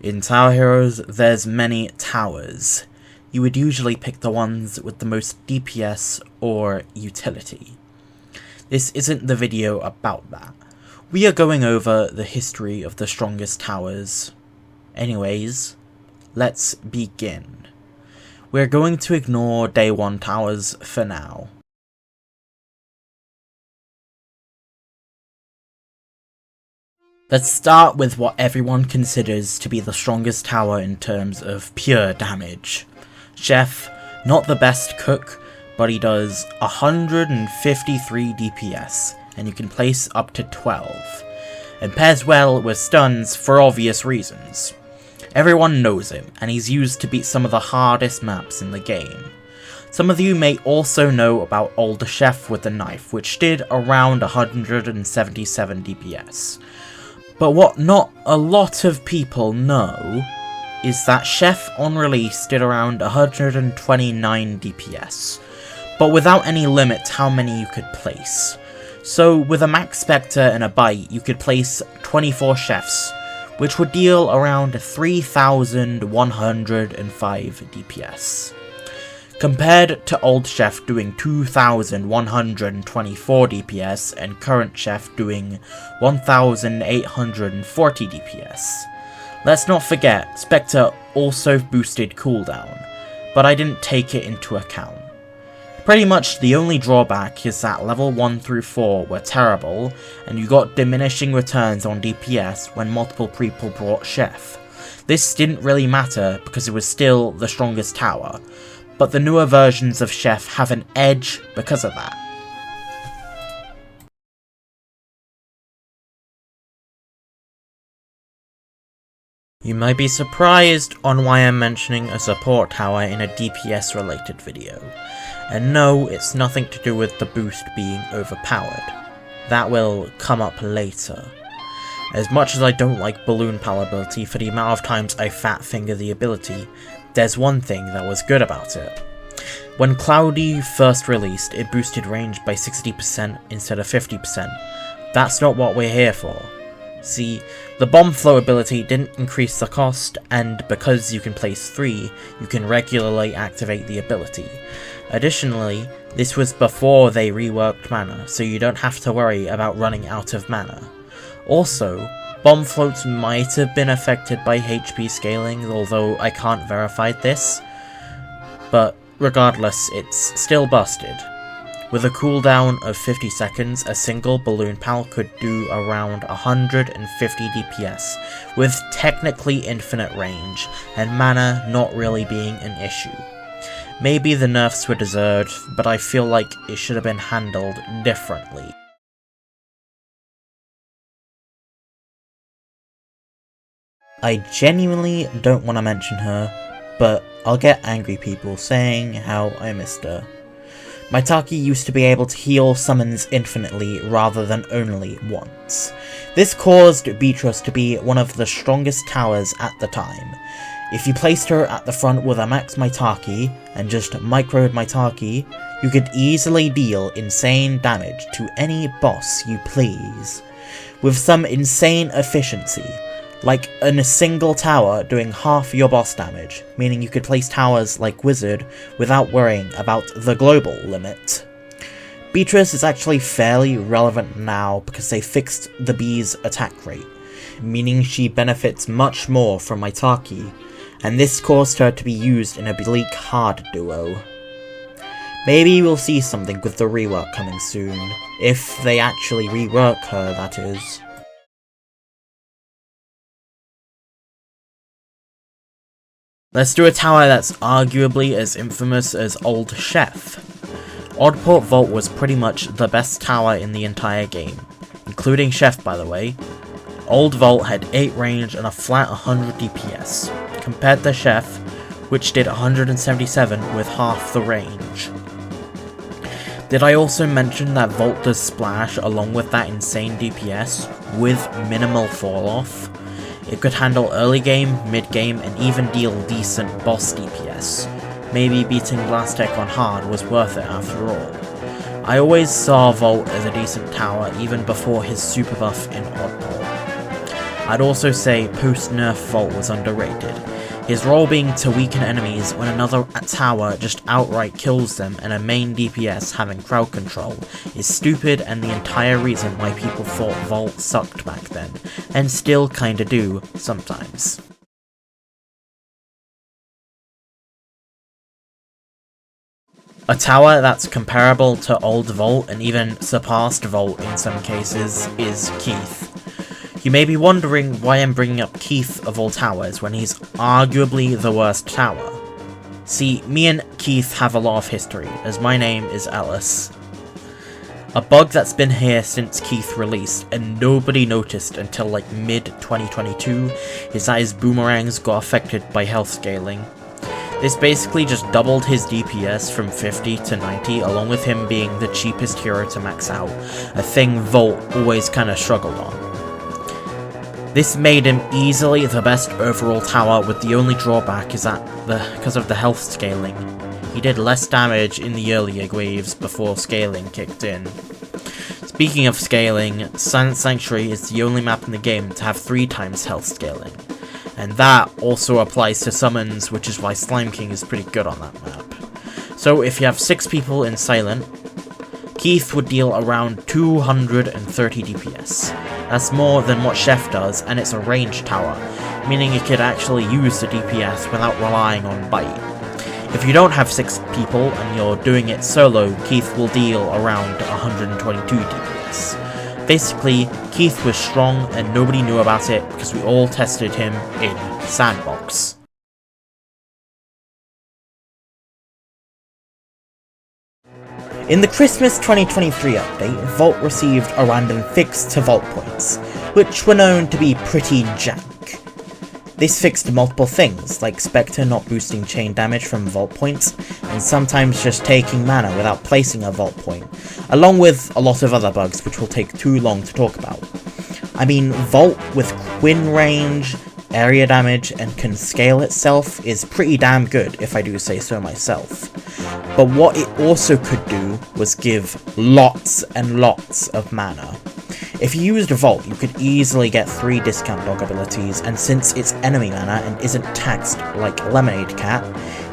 In Tower Heroes, there's many towers. You would usually pick the ones with the most DPS or utility. This isn't the video about that. We are going over the history of the strongest towers. Anyways, let's begin. We're going to ignore day 1 towers for now. Let's start with what everyone considers to be the strongest tower in terms of pure damage. Chef, not the best cook, but he does 153 DPS, and you can place up to 12, and pairs well with stuns for obvious reasons. Everyone knows him, and he's used to beat some of the hardest maps in the game. Some of you may also know about Old Chef with the knife, which did around 177 DPS. But what not a lot of people know is that Chef on release did around 129 DPS, but without any limit to how many you could place. So with a Max Spectre and a Bite, you could place 24 Chefs, which would deal around 3,105 DPS. Compared to Old Chef doing 2,124 DPS and current Chef doing 1,840 DPS. Let's not forget, Spectre also boosted cooldown, but I didn't take it into account. Pretty much the only drawback is that level 1 through 4 were terrible, and you got diminishing returns on DPS when multiple people brought Chef. This didn't really matter because it was still the strongest tower, but the newer versions of Chef have an edge because of that. You might be surprised on why I'm mentioning a support tower in a DPS related video. And no, it's nothing to do with the boost being overpowered. That will come up later. As much as I don't like balloon power ability for the amount of times I fat finger the ability, there's one thing that was good about it. When Cloudy first released, it boosted range by 60% instead of 50%. That's not what we're here for. See, the bomb flow ability didn't increase the cost, and because you can place 3, you can regularly activate the ability. Additionally, this was before they reworked mana, so you don't have to worry about running out of mana. Also, bomb floats might have been affected by HP scaling, although I can't verify this, but regardless, it's still busted. With a cooldown of 50 seconds, a single balloon pal could do around 150 DPS, with technically infinite range, and mana not really being an issue. Maybe the nerfs were deserved, but I feel like it should have been handled differently. I genuinely don't want to mention her, but I'll get angry people saying how I missed her. Maitake used to be able to heal summons infinitely rather than only once. This caused Beetrice to be one of the strongest towers at the time. If you placed her at the front with a max Maitake and just microed Maitake, you could easily deal insane damage to any boss you please, with some insane efficiency, like in a single tower doing half your boss damage, meaning you could place towers like Wizard without worrying about the global limit. Beetrice is actually fairly relevant now because they fixed the Bee's attack rate, meaning she benefits much more from Maitake, and this caused her to be used in a bleak hard duo. Maybe we'll see something with the rework coming soon, if they actually rework her, that is. Let's do a tower that's arguably as infamous as Old Chef. Oddport Vault was pretty much the best tower in the entire game, including Chef by the way. Old Vault had 8 range and a flat 100 DPS, compared to Chef, which did 177 with half the range. Did I also mention that Vault does splash along with that insane DPS, with minimal falloff? It could handle early game, mid game, and even deal decent boss DPS. Maybe beating Blastek on hard was worth it after all. I always saw Vault as a decent tower even before his super buff in Oddport. I'd also say post-nerf Volt was underrated. His role being to weaken enemies when another tower just outright kills them and a main DPS having crowd control is stupid and the entire reason why people thought Volt sucked back then, and still kinda do sometimes. A tower that's comparable to old Volt and even surpassed Volt in some cases is Keith. You may be wondering why I'm bringing up Keith of all towers when he's arguably the worst tower. See, me and Keith have a lot of history, as my name is Ellis. A bug that's been here since Keith released and nobody noticed until like mid-2022 is that his boomerangs got affected by health scaling. This basically just doubled his DPS from 50 to 90, along with him being the cheapest hero to max out, a thing Volt always kinda struggled on. This made him easily the best overall tower, with the only drawback is that because of the health scaling. He did less damage in the earlier waves before scaling kicked in. Speaking of scaling, Silent Sanctuary is the only map in the game to have 3 times health scaling. And that also applies to summons, which is why Slime King is pretty good on that map. So if you have 6 people in Silent, Keith would deal around 230 DPS. That's more than what Chef does, and it's a ranged tower, meaning you could actually use the DPS without relying on bite. If you don't have 6 people and you're doing it solo, Keith will deal around 122 DPS. Basically, Keith was strong and nobody knew about it because we all tested him in Sandbox. In the Christmas 2023 update, Volt received a random fix to Volt points, which were known to be pretty jank. This fixed multiple things, like Spectre not boosting chain damage from Volt points, and sometimes just taking mana without placing a Volt point, along with a lot of other bugs which will take too long to talk about. I mean, Volt with Quinn range, area damage, and can scale itself is pretty damn good, if I do say so myself. But what it also could do was give lots and lots of mana. If you used Volt, you could easily get 3 discount dog abilities, and since it's enemy mana and isn't taxed like Lemonade Cat,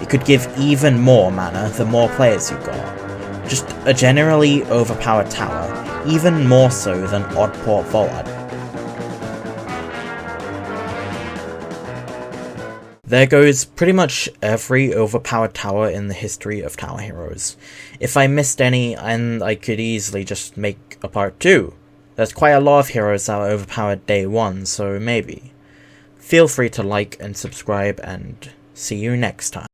it could give even more mana the more players you got. Just a generally overpowered tower, even more so than Oddport Volt. There goes pretty much every overpowered tower in the history of tower heroes. If I missed any, and I could easily just make a part 2. There's quite a lot of heroes that are overpowered day 1, so maybe. Feel free to like and subscribe, and see you next time.